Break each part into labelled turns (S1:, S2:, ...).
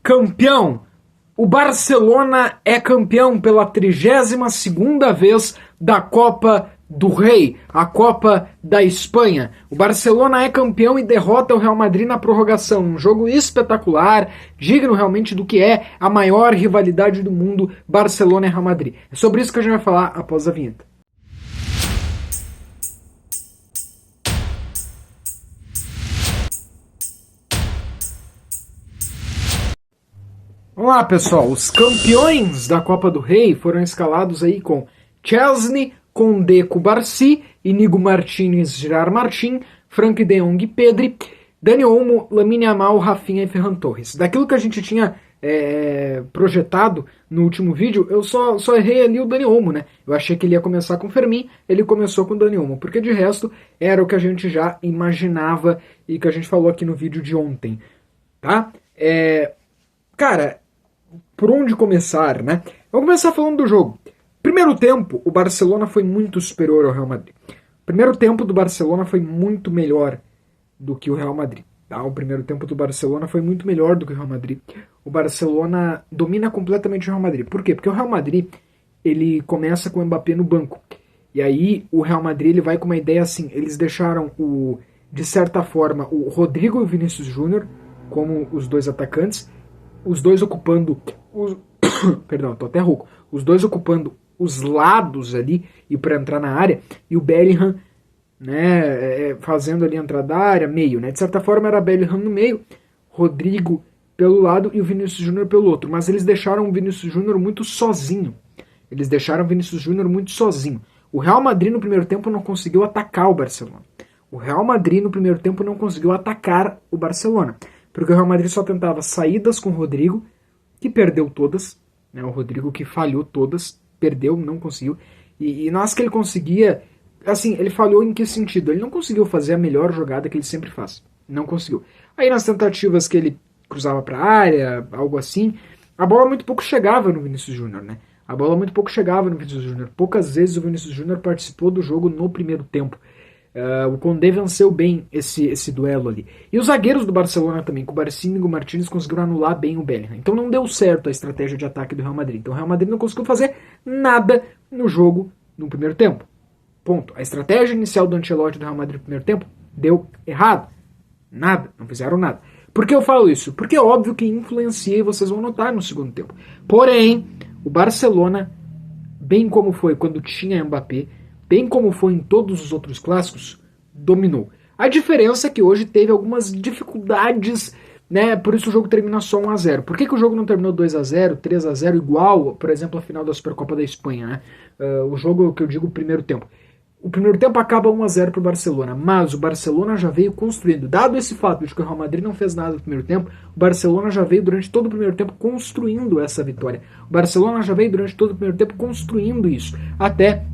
S1: Campeão! O Barcelona é campeão pela 32ª vez da Copa do Rei, a Copa da Espanha. O Barcelona é campeão e derrota o Real Madrid na prorrogação. Um jogo espetacular, digno realmente do que é a maior rivalidade do mundo, Barcelona e Real Madrid. É sobre isso que a gente vai falar após a vinheta. Vamos lá, pessoal. Os campeões da Copa do Rei foram escalados aí com Chesney, Koundé, Cubarsí, Inigo Martínez, Gerard Martín, Frank de Jong, Pedri, Dani Olmo, Lamine Yamal, Rafinha e Ferran Torres. Daquilo que a gente tinha projetado no último vídeo, eu só errei ali o Dani Olmo, né? Eu achei que ele ia começar com o Fermin, ele começou com o Dani Olmo, porque de resto era o que a gente já imaginava e que a gente falou aqui no vídeo de ontem, tá? Cara, por onde começar, né? Vamos começar falando do jogo. Primeiro tempo, o Barcelona foi muito superior ao Real Madrid. O primeiro tempo do Barcelona foi muito melhor do que o Real Madrid. Tá? O primeiro tempo do Barcelona foi muito melhor do que o Real Madrid. O Barcelona domina completamente o Real Madrid. Por quê? Porque o Real Madrid, ele começa com o Mbappé no banco. E aí o Real Madrid ele vai com uma ideia assim, eles deixaram de certa forma, o Rodrigo e o Vinícius Júnior como os dois atacantes, os dois ocupando perdão, tô até rouco. Os dois ocupando os lados ali e para entrar na área, e o Bellingham, né, fazendo ali a entrada da área, meio, né? De certa forma era Bellingham no meio, Rodrigo pelo lado e o Vinícius Júnior pelo outro, mas eles deixaram o Vinícius Júnior muito sozinho. O Real Madrid no primeiro tempo não conseguiu atacar o Barcelona. O Real Madrid no primeiro tempo não conseguiu atacar o Barcelona, porque o Real Madrid só tentava saídas com o Rodrigo, que perdeu todas, né? O Rodrigo que falhou todas, perdeu, não conseguiu. E nós que ele conseguia, assim, ele falhou em que sentido? Ele não conseguiu fazer a melhor jogada que ele sempre faz. Não conseguiu. Aí nas tentativas que ele cruzava para a área, algo assim, a bola muito pouco chegava no Vinícius Júnior, né? Poucas vezes o Vinícius Júnior participou do jogo no primeiro tempo. O Koundé venceu bem esse duelo ali. E os zagueiros do Barcelona também, Cubarsí e Inigo Martínez, conseguiram anular bem o Bellingham. Então não deu certo a estratégia de ataque do Real Madrid. Então o Real Madrid não conseguiu fazer nada no jogo no primeiro tempo. Ponto. A estratégia inicial do Ancelotti do Real Madrid no primeiro tempo deu errado. Nada. Não fizeram nada. Por que eu falo isso? Porque é óbvio que influencia e vocês vão notar no segundo tempo. Porém, o Barcelona, bem como foi quando tinha Mbappé, bem como foi em todos os outros clássicos, dominou. A diferença é que hoje teve algumas dificuldades, né? Por isso o jogo termina só 1-0. Por que o jogo não terminou 2-0, 3-0, igual, por exemplo, a final da Supercopa da Espanha, né? O jogo que eu digo, o primeiro tempo. O primeiro tempo acaba 1-0 para o Barcelona, mas o Barcelona já veio construindo. Dado esse fato de que o Real Madrid não fez nada no primeiro tempo, o Barcelona já veio durante todo o primeiro tempo construindo essa vitória. O Barcelona já veio durante todo o primeiro tempo construindo isso. Até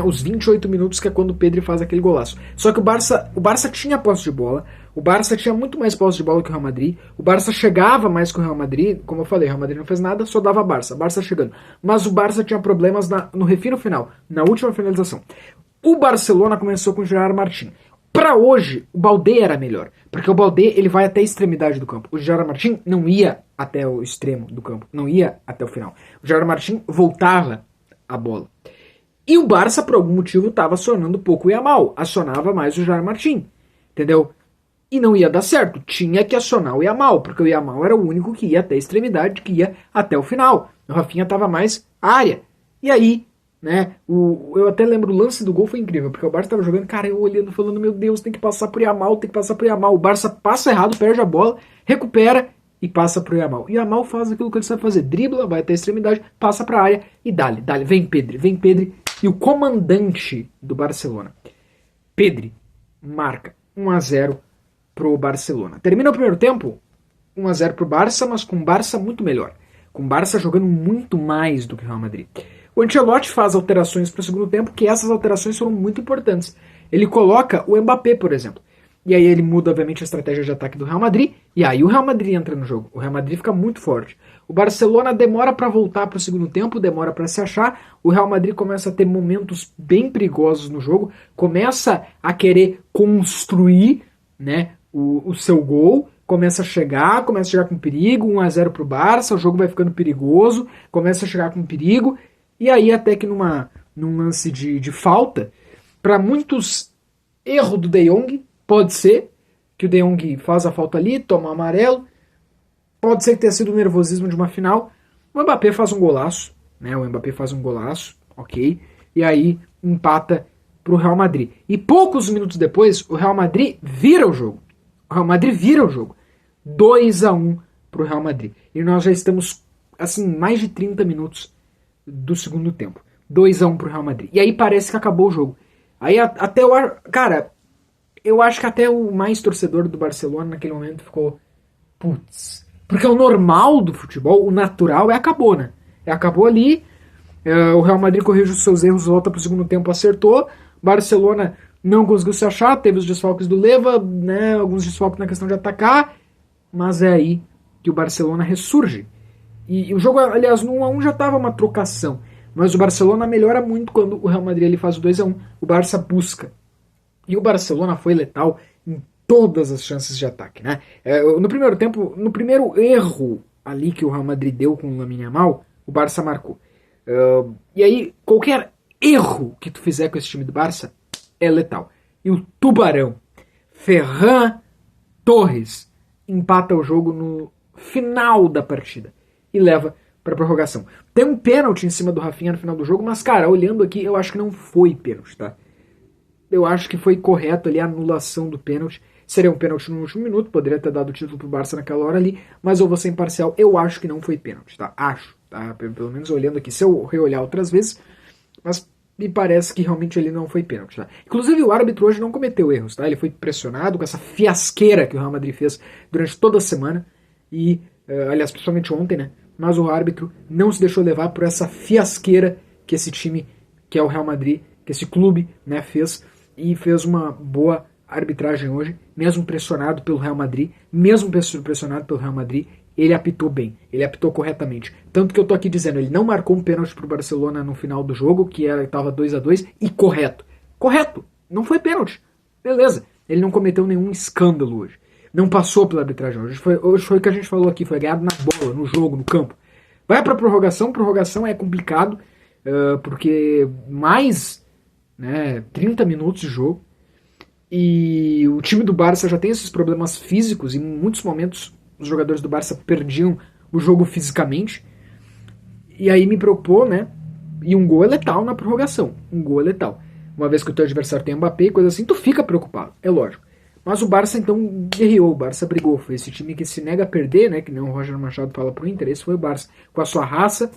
S1: os 28 minutos, que é quando o Pedri faz aquele golaço. Só que o Barça tinha posse de bola, o Barça tinha muito mais posse de bola que o Real Madrid, o Barça chegava mais que o Real Madrid, como eu falei, o Real Madrid não fez nada, só dava Barça chegando. Mas o Barça tinha problemas no refino final, na última finalização. O Barcelona começou com o Gerard Martín. Para hoje, o Baldé era melhor, porque o Baldé ele vai até a extremidade do campo. O Gerard Martín não ia até o extremo do campo, não ia até o final. O Gerard Martín voltava a bola. E o Barça, por algum motivo, estava acionando pouco o Yamal. Acionava mais o Gerard Martín. Entendeu? E não ia dar certo. Tinha que acionar o Yamal, porque o Yamal era o único que ia até a extremidade, que ia até o final. O Rafinha estava mais área. E aí, né, eu até lembro, o lance do gol foi incrível, porque o Barça estava jogando, cara, eu olhando, falando, meu Deus, tem que passar pro Yamal, O Barça passa errado, perde a bola, recupera e passa pro Yamal. E o Yamal faz aquilo que ele sabe fazer. Dribla, vai até a extremidade, passa pra área e dale. Vem Pedri. E o comandante do Barcelona, Pedri, marca 1-0 pro Barcelona. Termina o primeiro tempo, 1-0 pro Barça, mas com o Barça muito melhor. Com o Barça jogando muito mais do que o Real Madrid. O Ancelotti faz alterações para o segundo tempo, que essas alterações foram muito importantes. Ele coloca o Mbappé, por exemplo. E aí ele muda, obviamente, a estratégia de ataque do Real Madrid, e aí o Real Madrid entra no jogo. O Real Madrid fica muito forte. O Barcelona demora para voltar para o segundo tempo, demora para se achar. O Real Madrid começa a ter momentos bem perigosos no jogo, começa a querer construir, né, o seu gol, começa a chegar com perigo, 1-0 pro Barça, o jogo vai ficando perigoso, começa a chegar com perigo, e aí até que num lance de falta, para muitos, erro do De Jong, pode ser que o De Jong faz a falta ali, toma o amarelo, pode ser que tenha sido o nervosismo de uma final, o Mbappé faz um golaço, né? O Mbappé faz um golaço, ok, e aí empata pro Real Madrid. E poucos minutos depois, o Real Madrid vira o jogo. O Real Madrid vira o jogo. 2-1 pro Real Madrid. E nós já estamos, assim, mais de 30 minutos do segundo tempo. 2-1 pro Real Madrid. E aí parece que acabou o jogo. Aí até o... Cara, eu acho que até o mais torcedor do Barcelona naquele momento ficou... Putz. Porque o normal do futebol, o natural, acabou, né? Acabou ali, o Real Madrid corrige os seus erros, volta pro segundo tempo, acertou. Barcelona não conseguiu se achar, teve os desfalques do Leva, né, alguns desfalques na questão de atacar, mas é aí que o Barcelona ressurge. E o jogo, aliás, no 1-1 já estava uma trocação, mas o Barcelona melhora muito quando o Real Madrid ele faz o 2-1. O Barça busca. E o Barcelona foi letal em todas as chances de ataque, né? No primeiro tempo, no primeiro erro ali que o Real Madrid deu com o Lamine Yamal, o Barça marcou. E aí, qualquer erro que tu fizer com esse time do Barça é letal. E o Tubarão, Ferran Torres, empata o jogo no final da partida e leva para prorrogação. Tem um pênalti em cima do Rafinha no final do jogo, mas, cara, olhando aqui, eu acho que não foi pênalti, tá? Eu acho que foi correto ali a anulação do pênalti. Seria um pênalti no último minuto, poderia ter dado o título pro Barça naquela hora ali, mas eu vou ser imparcial, eu acho que não foi pênalti, tá? Acho, tá? Pelo menos olhando aqui, se eu reolhar outras vezes, mas me parece que realmente ele não foi pênalti, tá? Inclusive o árbitro hoje não cometeu erros, tá? Ele foi pressionado com essa fiasqueira que o Real Madrid fez durante toda a semana, e, aliás, principalmente ontem, né? Mas o árbitro não se deixou levar por essa fiasqueira que esse time, que é o Real Madrid, que esse clube, né, fez, e fez uma boa arbitragem hoje, mesmo pressionado pelo Real Madrid, ele apitou bem, ele apitou corretamente. Tanto que eu tô aqui dizendo, ele não marcou um pênalti pro Barcelona no final do jogo, que estava 2-2, e correto. Correto, não foi pênalti. Beleza, ele não cometeu nenhum escândalo hoje. Não passou pela arbitragem hoje. Hoje foi o que a gente falou aqui, foi ganhado na bola, no jogo, no campo. Vai pra prorrogação é complicado, porque mais, né, 30 minutos de jogo, e o time do Barça já tem esses problemas físicos, e em muitos momentos os jogadores do Barça perdiam o jogo fisicamente, e aí me preocupou, né, e um gol é letal na prorrogação, um gol é letal. Uma vez que o teu adversário tem Mbappé e coisa assim, tu fica preocupado, é lógico. Mas o Barça então guerreou, o Barça brigou, foi esse time que se nega a perder, né, que nem o Roger Machado fala pro Inter, esse foi o Barça, com a sua raça,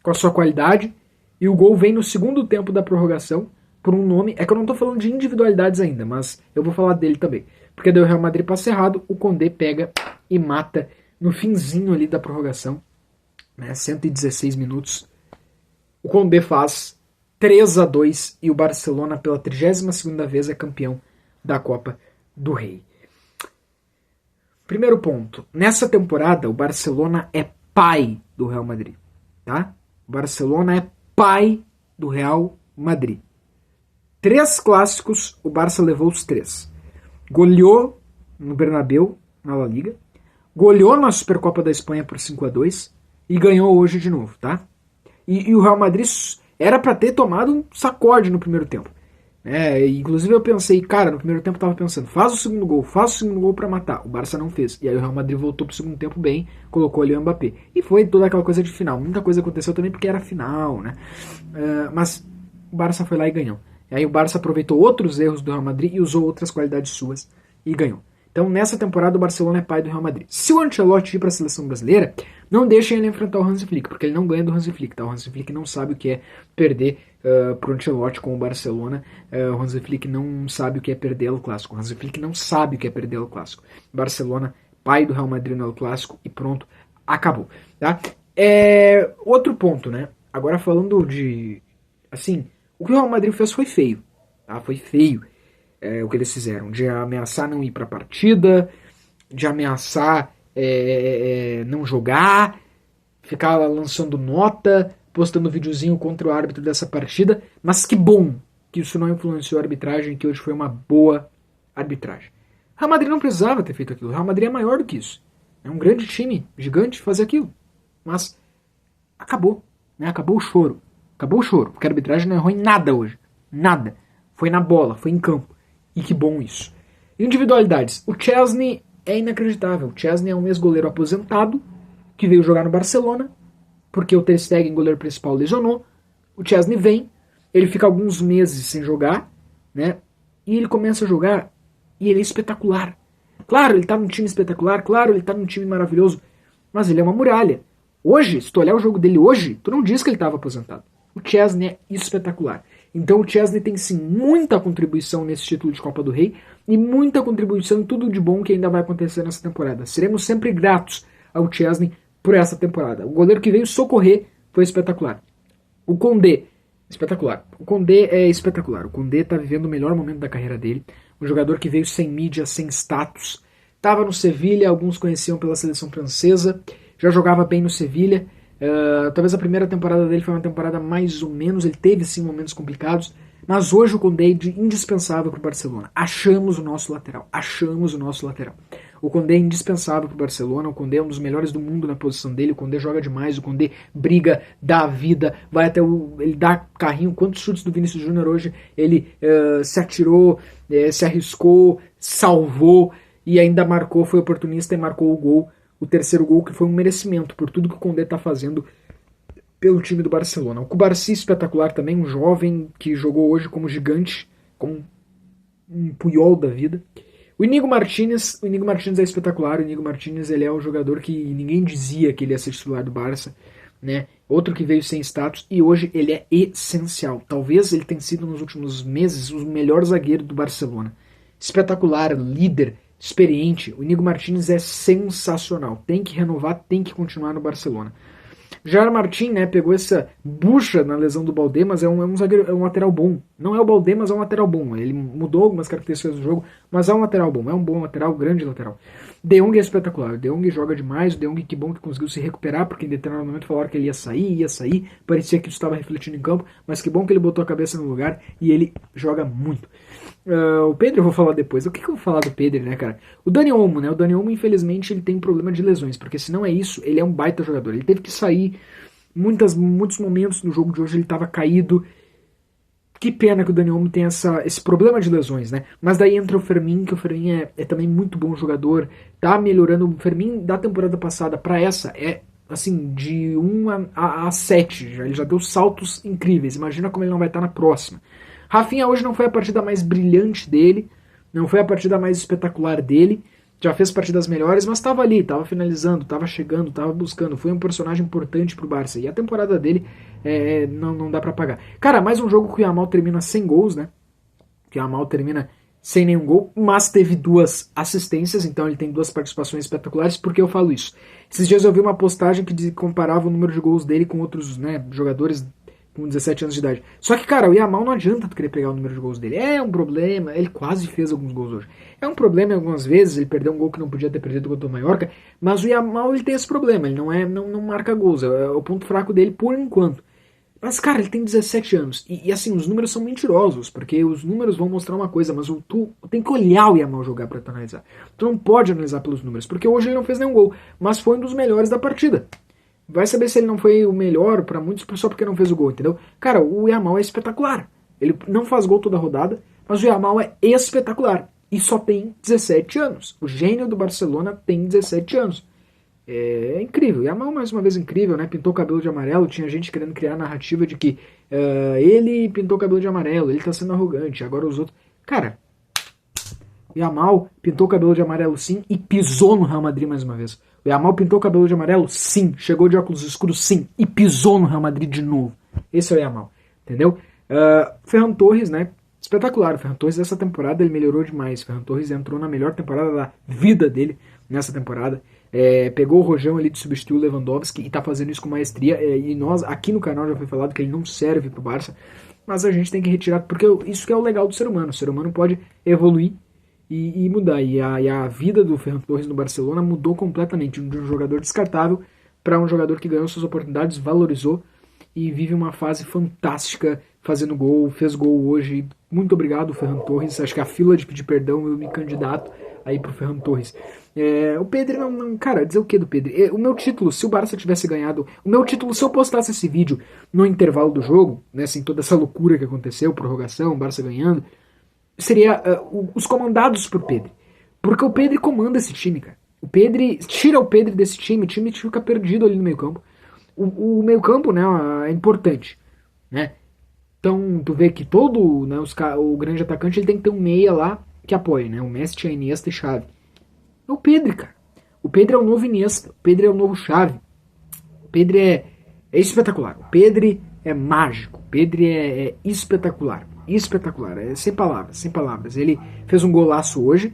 S1: com a sua qualidade, e o gol vem no segundo tempo da prorrogação, por um nome, é que eu não tô falando de individualidades ainda, mas eu vou falar dele também. Porque daí o Real Madrid passa errado, o Condé pega e mata no finzinho ali da prorrogação, né, 116 minutos. O Condé faz 3-2 e o Barcelona pela 32ª vez é campeão da Copa do Rei. Primeiro ponto, nessa temporada o Barcelona é pai do Real Madrid, tá? O Barcelona é pai do Real Madrid. 3 clássicos, o Barça levou os 3. Goleou no Bernabéu, na La Liga. Goleou na Supercopa da Espanha por 5-2. E ganhou hoje de novo, tá? E o Real Madrid era pra ter tomado um sacode no primeiro tempo. Inclusive eu pensei, cara, no primeiro tempo eu tava pensando, faz o segundo gol pra matar. O Barça não fez. E aí o Real Madrid voltou pro segundo tempo bem, colocou ali o Mbappé. E foi toda aquela coisa de final. Muita coisa aconteceu também porque era final, né? Mas o Barça foi lá e ganhou. E aí o Barça aproveitou outros erros do Real Madrid e usou outras qualidades suas e ganhou. Então nessa temporada o Barcelona é pai do Real Madrid. Se o Ancelotti ir para a seleção brasileira, não deixem ele enfrentar o Hansi Flick, porque ele não ganha do Hansi Flick, tá? O Hansi Flick não sabe o que é perder pro Ancelotti com o Barcelona. O Hansi Flick não sabe o que é perder o Clássico. O Hansi Flick não sabe o que é perder o Clássico. Barcelona, pai do Real Madrid no Clássico e pronto, acabou, tá? Outro ponto, né? Agora falando de, assim, o que o Real Madrid fez foi feio, tá? Foi feio o que eles fizeram, de ameaçar não ir pra partida, de ameaçar não jogar, ficar lançando nota, postando videozinho contra o árbitro dessa partida, mas que bom que isso não influenciou a arbitragem, que hoje foi uma boa arbitragem. Real Madrid não precisava ter feito aquilo. O Real Madrid é maior do que isso. É um grande time, gigante, fazer aquilo. Mas acabou. Né? Acabou o choro. Acabou o choro. Porque a arbitragem não errou em nada hoje. Nada. Foi na bola, foi em campo. E que bom isso. Individualidades. O Chesney é inacreditável. O Chesney é um ex-goleiro aposentado que veio jogar no Barcelona porque o Ter Stegen, goleiro principal, lesionou. O Chesney vem, ele fica alguns meses sem jogar, né? E ele começa a jogar e ele é espetacular. Claro, ele tá num time espetacular, claro, ele tá num time maravilhoso, mas ele é uma muralha. Hoje, se tu olhar o jogo dele hoje, tu não diz que ele estava aposentado. O Chesney é espetacular. Então o Chesney tem sim muita contribuição nesse título de Copa do Rei e muita contribuição em tudo de bom que ainda vai acontecer nessa temporada. Seremos sempre gratos ao Chesney por essa temporada. O goleiro que veio socorrer foi espetacular. O Koundé, espetacular. O Koundé é espetacular. O Koundé está vivendo o melhor momento da carreira dele. Um jogador que veio sem mídia, sem status. Estava no Sevilha, alguns conheciam pela seleção francesa. Já jogava bem no Sevilha. Talvez a primeira temporada dele foi uma temporada mais ou menos. Ele teve sim momentos complicados. Mas hoje o Koundé é indispensável para o Barcelona. Achamos o nosso lateral. O Koundé é indispensável para o Barcelona. O Koundé é um dos melhores do mundo na posição dele. O Koundé joga demais. O Koundé briga, dá a vida, vai até ele dá carrinho. Quantos chutes do Vinícius Júnior hoje ele se atirou, se arriscou, salvou e ainda marcou, foi oportunista e marcou o gol. O terceiro gol, que foi um merecimento por tudo que o Koundé está fazendo pelo time do Barcelona. O Cubarsí espetacular também, um jovem que jogou hoje como gigante, como um Puyol da vida. O Inigo Martínez é espetacular. O Inigo Martínez, ele é o jogador que ninguém dizia que ele ia ser titular do Barça, né? Outro que veio sem status e hoje ele é essencial. Talvez ele tenha sido nos últimos meses o melhor zagueiro do Barcelona. Espetacular, líder, experiente. O Inigo Martínez é sensacional. Tem que renovar, tem que continuar no Barcelona. Gerard Martin, né, pegou essa bucha na lesão do Baldé, mas é um zagueiro, é um lateral bom. Não é o Baldé, mas é um lateral bom. Ele mudou algumas características do jogo, mas é um lateral bom. É um bom lateral, grande lateral. De Jong é espetacular. De Jong joga demais. O De Jong, que bom que conseguiu se recuperar, porque em determinado momento falaram que ele ia sair. Parecia que isso estava refletindo em campo, mas que bom que ele botou a cabeça no lugar e ele joga muito. O Pedro eu vou falar depois. O que eu vou falar do Pedro, né, cara? O Dani Olmo, né? O Dani Olmo, infelizmente, ele tem problema de lesões, porque se não é isso, ele é um baita jogador. Ele teve que sair muitos momentos no jogo de hoje, ele estava caído. Que pena que o Dani Olmo tem esse problema de lesões, né? Mas daí entra o Fermin, que o Fermin é também muito bom jogador, tá melhorando. O Fermin da temporada passada para essa é, assim, de 1 a 7. Ele já deu saltos incríveis. Imagina como ele não vai estar na próxima. Rafinha hoje não foi a partida mais brilhante dele, não foi a partida mais espetacular dele, já fez partidas melhores, mas estava ali, estava finalizando, estava chegando, estava buscando, foi um personagem importante pro Barça, e a temporada dele não dá pra pagar. Cara, mais um jogo que o Yamal termina sem gols, né? Que o Yamal termina sem nenhum gol, mas teve 2 assistências, então ele tem 2 participações espetaculares. Por que eu falo isso? Esses dias eu vi uma postagem que comparava o número de gols dele com outros, né, jogadores com 17 anos de idade. Só que, cara, o Yamal não adianta tu querer pegar o número de gols dele. É um problema, ele quase fez alguns gols hoje. É um problema algumas vezes, ele perdeu um gol que não podia ter perdido contra o Mallorca, mas o Yamal, ele tem esse problema, ele não marca gols, é o ponto fraco dele por enquanto. Mas, cara, ele tem 17 anos, e assim, os números são mentirosos, porque os números vão mostrar uma coisa, mas tu tem que olhar o Yamal jogar pra tu analisar. Tu não pode analisar pelos números, porque hoje ele não fez nenhum gol, mas foi um dos melhores da partida. Vai saber se ele não foi o melhor pra muitos só porque não fez o gol, entendeu? Cara, o Yamal é espetacular. Ele não faz gol toda rodada, mas o Yamal é espetacular. E só tem 17 anos. O gênio do Barcelona tem 17 anos. É incrível. O Yamal, mais uma vez, incrível, né? Pintou o cabelo de amarelo. Tinha gente querendo criar a narrativa de que ele pintou o cabelo de amarelo, ele tá sendo arrogante. Agora os outros... Cara, o Yamal pintou o cabelo de amarelo sim e pisou no Real Madrid mais uma vez. O Yamal pintou o cabelo de amarelo? Sim. Chegou de óculos escuros? Sim. E pisou no Real Madrid de novo. Esse é o Yamal. Entendeu? Ferran Torres, né? Espetacular. O Ferran Torres, essa temporada, ele melhorou demais. O Ferran Torres entrou na melhor temporada da vida dele nessa temporada. Pegou o rojão ali de substituir o Lewandowski e tá fazendo isso com maestria. E nós, aqui no canal, já foi falado que ele não serve pro Barça. Mas a gente tem que retirar, porque isso que é o legal do ser humano. O ser humano pode evoluir e mudar. E a vida do Ferran Torres no Barcelona mudou completamente. De um jogador descartável para um jogador que ganhou suas oportunidades, valorizou e vive uma fase fantástica fazendo gol. Fez gol hoje, Muito obrigado, Ferran Torres. Acho que a fila de pedir perdão eu me candidato aí pro Ferran Torres. O Pedri não. Cara, dizer o que do Pedri? O meu título, se o Barça tivesse ganhado. O meu título, se eu postasse esse vídeo no intervalo do jogo, né, assim, toda essa loucura que aconteceu, prorrogação, Barça ganhando, seria os comandados por Pedri. Porque o Pedri comanda esse time, cara. Tira o Pedri desse time, o time fica perdido ali no meio campo. O meio campo, né, é importante, né? Então, tu vê que todo, né, o grande atacante ele tem que ter um meia lá que apoie, né? O Messi, a Iniesta e Xavi. É o Pedri, cara. O Pedri é o novo Iniesta. O Pedri é o novo Xavi. O Pedri é espetacular. O Pedri é mágico. O Pedri é espetacular. Espetacular. É sem palavras, sem palavras. Ele fez um golaço hoje,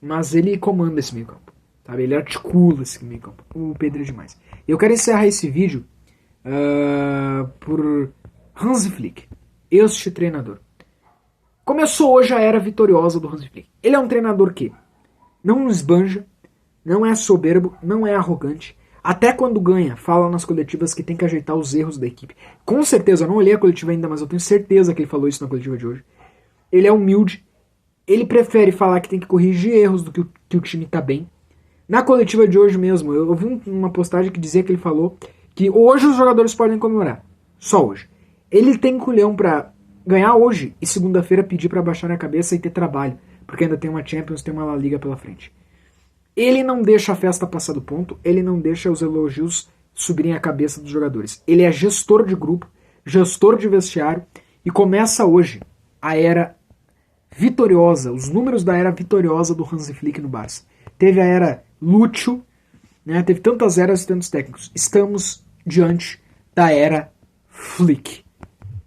S1: mas ele comanda esse meio campo. Sabe? Ele articula esse meio campo. O Pedri é demais. Eu quero encerrar esse vídeo por Hansi Flick, este treinador. Começou hoje a era vitoriosa do Hansi Flick. Ele é um treinador que não esbanja, não é soberbo, não é arrogante. Até quando ganha, fala nas coletivas que tem que ajeitar os erros da equipe. Com certeza, eu não olhei a coletiva ainda, mas eu tenho certeza que ele falou isso na coletiva de hoje. Ele é humilde, ele prefere falar que tem que corrigir erros do que o time tá bem. Na coletiva de hoje mesmo, eu vi uma postagem que dizia que ele falou que hoje os jogadores podem comemorar. Só hoje. Ele tem culhão pra ganhar hoje e segunda-feira pedir pra baixar a cabeça e ter trabalho. Porque ainda tem uma Champions, tem uma La Liga pela frente. Ele não deixa a festa passar do ponto, ele não deixa os elogios subirem a cabeça dos jogadores. Ele é gestor de grupo, gestor de vestiário e começa hoje a era vitoriosa, os números da era vitoriosa do Hansi Flick no Barça. Teve a era Lúcio, né? Teve tantas eras e tantos técnicos. Estamos diante da era Flick.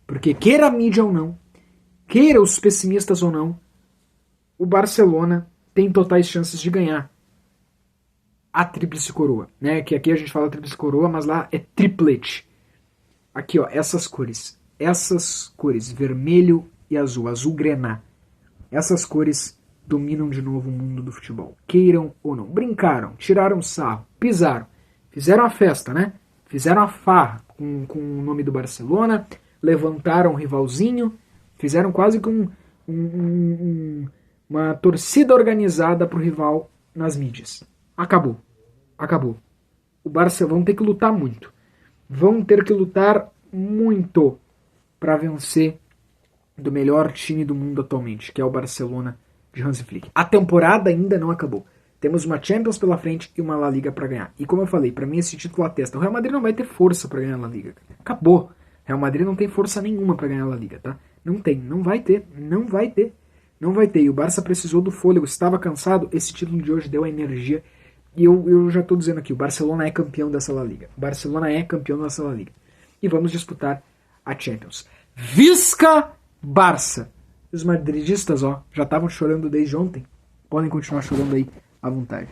S1: Porque queira a mídia ou não, queira os pessimistas ou não, o Barcelona tem totais chances de ganhar a tríplice coroa, né? Que aqui a gente fala tríplice coroa, mas lá é triplete. Aqui, ó, essas cores, vermelho e azul, azul grená. Essas cores dominam de novo o mundo do futebol. Queiram ou não. Brincaram, tiraram sarro, pisaram, fizeram a festa, né? Fizeram a farra com o nome do Barcelona, levantaram o rivalzinho, fizeram quase que uma torcida organizada pro rival nas mídias. Acabou. Acabou. O Barça vão ter que lutar muito. Vão ter que lutar muito para vencer do melhor time do mundo atualmente, que é o Barcelona de Hansi Flick. A temporada ainda não acabou. Temos uma Champions pela frente e uma La Liga para ganhar. E como eu falei, para mim esse título atesta. O Real Madrid não vai ter força para ganhar a La Liga. Acabou. Real Madrid não tem força nenhuma para ganhar a La Liga, tá? Não tem, não vai ter, não vai ter. Não vai ter. E o Barça precisou do fôlego, estava cansado. Esse título de hoje deu a energia. E eu já estou dizendo aqui, o Barcelona é campeão dessa La Liga. O Barcelona é campeão dessa La Liga. E vamos disputar a Champions. Visca Barça! Os madridistas, ó, já estavam chorando desde ontem. Podem continuar chorando aí à vontade.